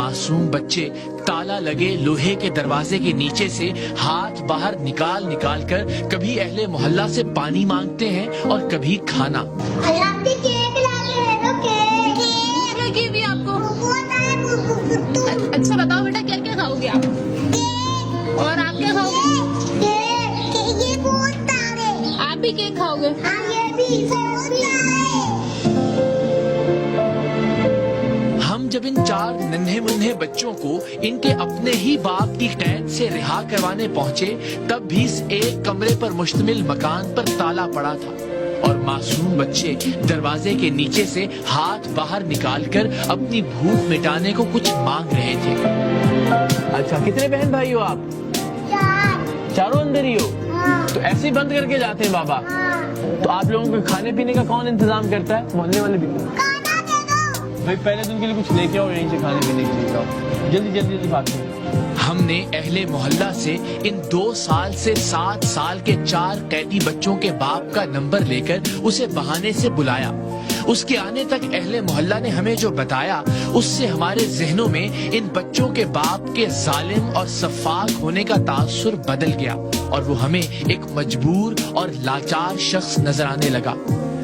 मासूम बच्चे ताला लगे लोहे के दरवाजे के नीचे से हाथ बाहर निकाल निकाल कर कभी अहले मोहल्ला से पानी मांगते हैं और कभी खाना। भी आपको अच्छा बताओ बेटा, क्या क्या खाओगे आप? और आप क्या खाओगे? आप भी केक खाओगे? हम जब इन 4 नन्हे मुन्ने बच्चों को इनके अपने ही बाप की कैद से रिहा करवाने पहुंचे, तब भी इस एक कमरे पर मुश्तमिल मकान पर ताला पड़ा था और मासूम बच्चे दरवाजे के नीचे से हाथ बाहर निकालकर अपनी भूख मिटाने को कुछ मांग रहे थे। अच्छा, कितने बहन भाई हो आप? 4। चारों अंदर ही हो? हाँ। तो ऐसे ही बंद करके जाते हैं बाबा? हाँ। तो आप लोगों को खाने पीने का कौन इंतजाम करता है? मोहल्ले वाले भी? खाना दे दो। भाई पहले तो उनके लिए कुछ लेके आओ, यहीं से खाने पीने के लिए आओ, जल्दी जल्दी जल्दी भागते हैं। हमने अहले मोहल्ला से इन 2 साल से 7 साल के 4 कैदी बच्चों के बाप का नंबर लेकर उसे बहाने से बुलाया। उसके आने तक अहले मोहल्ला ने हमें जो बताया, उससे हमारे जहनों में इन बच्चों के बाप के जालिम और सफाक होने का तासुर बदल गया और वो हमें एक मजबूर और लाचार शख्स नजर आने लगा।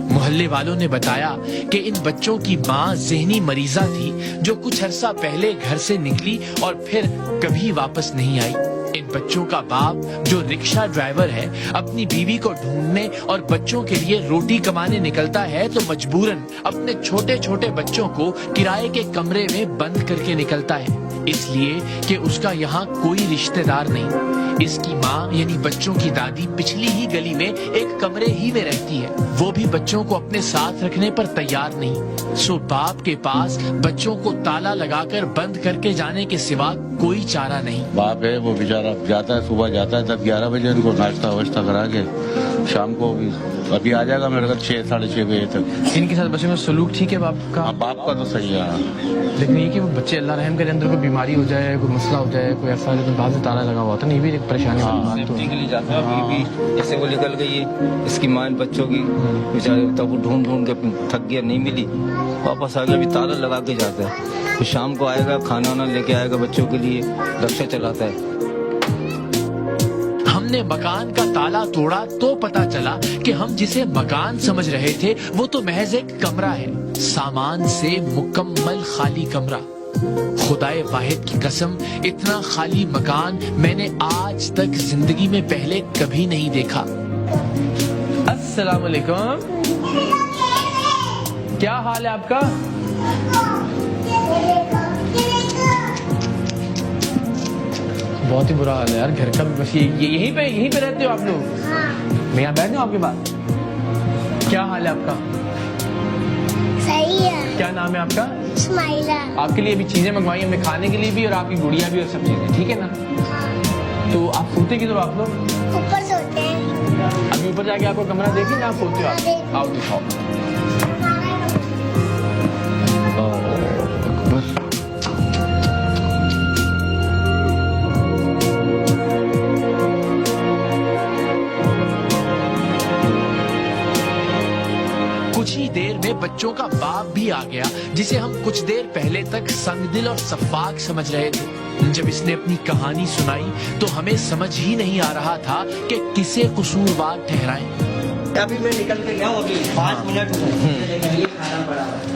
मोहल्ले वालों ने बताया कि इन बच्चों की माँ ज़हनी मरीजा थी, जो कुछ अरसा पहले घर से निकली और फिर कभी वापस नहीं आई। इन बच्चों का बाप, जो रिक्शा ड्राइवर है, अपनी बीवी को ढूंढने और बच्चों के लिए रोटी कमाने निकलता है तो मजबूरन अपने छोटे छोटे बच्चों को किराए के कमरे में बंद करके निकलता है, इसलिए कि उसका यहाँ कोई रिश्तेदार नहीं। इसकी माँ यानी बच्चों की दादी पिछली ही गली में एक कमरे ही में रहती है, वो भी बच्चों को अपने साथ रखने पर तैयार नहीं। सो बाप के पास बच्चों को ताला लगाकर बंद करके जाने के सिवा कोई चारा नहीं। बाप है वो बेचारा जाता है, सुबह जाता है 10-11 बजे, उनको नाश्ता वाश्ता करा के शाम को अभी आ जाएगा मेरे घर 6 साढ़े 6 बजे तक। इनके साथ बच्चे में सलूक ठीक है बाप का? हाँ, बाप का तो सही है, लेकिन ये कि वो बच्चे अल्लाह रहम करे अंदर कोई बीमारी हो जाए, कोई मसला हो जाए, कोई ऐसा, लेकिन बाद में ताला लगा हुआ था, नहीं भी एक परेशानी वाली बात तो के लिए जाता है। अभी भी जैसे वो निकल गई है इसकी माँ बच्चों की, बेचारे तब वो ढूंढ ढूंढ के थक गया, नहीं मिली, वापस आ गया, अभी ताला लगा के जाता है। फिर शाम को आएगा, खाना वाना लेके आएगा बच्चों के लिए, रक्षा चलाता है। हमने मकान का ताला तोड़ा तो पता चला कि हम जिसे मकान समझ रहे थे वो तो महज एक कमरा है, सामान से मुकम्मल खाली कमरा। खुदाए वाहिद की कसम, इतना खाली मकान मैंने आज तक जिंदगी में पहले कभी नहीं देखा। अस्सलाम वालेकुम, क्या हाल है आपका? बहुत ही बुरा हाल है यार, घर का भी। बस यहीं पे रहते हो आप लोग? मैं यहाँ बैठ जाऊँ आपके पास? क्या हाल है आपका? सही है। क्या नाम है आपका? इस्माइला। आपके लिए अभी चीजें मंगवाई हमने, खाने के लिए भी और आपकी गुड़िया भी और सब चीजें, ठीक है ना? तो आप सोते किधर हो आप लोग? ऊपर सोते हैं। अभी ऊपर जाके आपको कमरा देखें जहाँ सोते हो आप? आओ दिखाओ। कुछ ही देर में बच्चों का बाप भी आ गया, जिसे हम कुछ देर पहले तक संगदिल और सफाक समझ रहे थे। जब इसने अपनी कहानी सुनाई तो हमें समझ ही नहीं आ रहा था कि किसे कसूरवार ठहराएं। अभी मैं निकल के गया हूँ, अभी 5 मिनट हुए। ये खाना पड़ा हुआ है,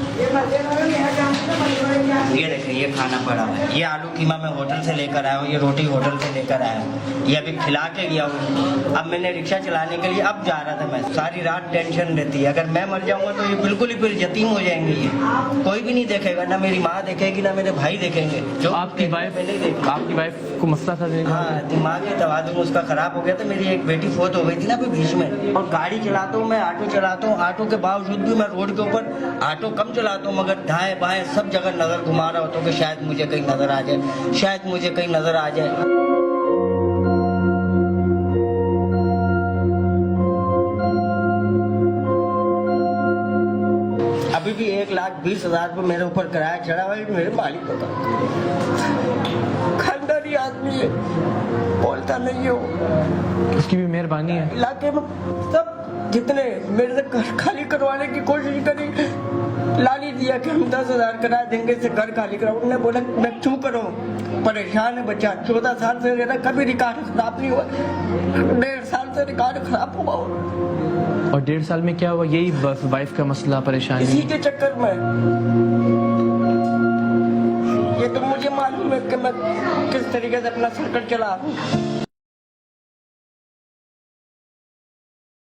ये देखें, ये खाना पड़ा हुआ है। ये आलू कीमा मैं होटल से लेकर आया हूँ, ये रोटी होटल से लेकर आया हूँ, ये अभी खिला के गया हूँ। अब मैंने रिक्शा चलाने के लिए अब जा रहा था मैं, सारी रात टेंशन रहती है, अगर मैं मर जाऊंगा तो ये बिल्कुल ही फिर यतीम हो जाएंगे, ये कोई भी नहीं देखेगा, ना मेरी माँ देखेगी ना मेरे भाई देखेंगे। जो आपकी वाइफ को मसला था? हाँ, दिमागी तवाज़ुन उसका खराब हो गया था। मेरी एक बेटी फोत हो गई थी ना अभी बीच में, और गाड़ी चलाता हूँ मैं, ऑटो चलाता हूँ, ऑटो के बावजूद भी मैं रोड के ऊपर ऑटो कम चलाता हूँ, मगर दाएं बाएं सब जगह नजर घुमा रहा होता हूँ कि शायद मुझे कहीं नजर आ जाए, शायद मुझे कहीं नजर आ जाए। अभी भी 1,20,000 रुपये मेरे ऊपर किराया चढ़ा हुआ है, मेरे मालिक को खानदानी आदमी है, बोलता नहीं हो। उसकी भी मेहरबानी है। इलाके में सब जितने मेरे से खाली करवाने की कोशिश करी, लाली दिया कि हम 10,000 किराया देंगे, से घर खाली करा। उन्होंने बोला मैं क्यों करूँ, परेशान है बच्चा, 14 साल से रह रहा, कभी रिकॉर्ड खराब नहीं हुआ, 1.5 साल से रिकॉर्ड खराब हुआ। और 1.5 साल में क्या हुआ? यही वाइफ का मसला, परेशानी? इसी के चक्कर में ये तो मुझे मालूम है कि मैं किस तरीके से अपना सर्कल चला रहा हूँ।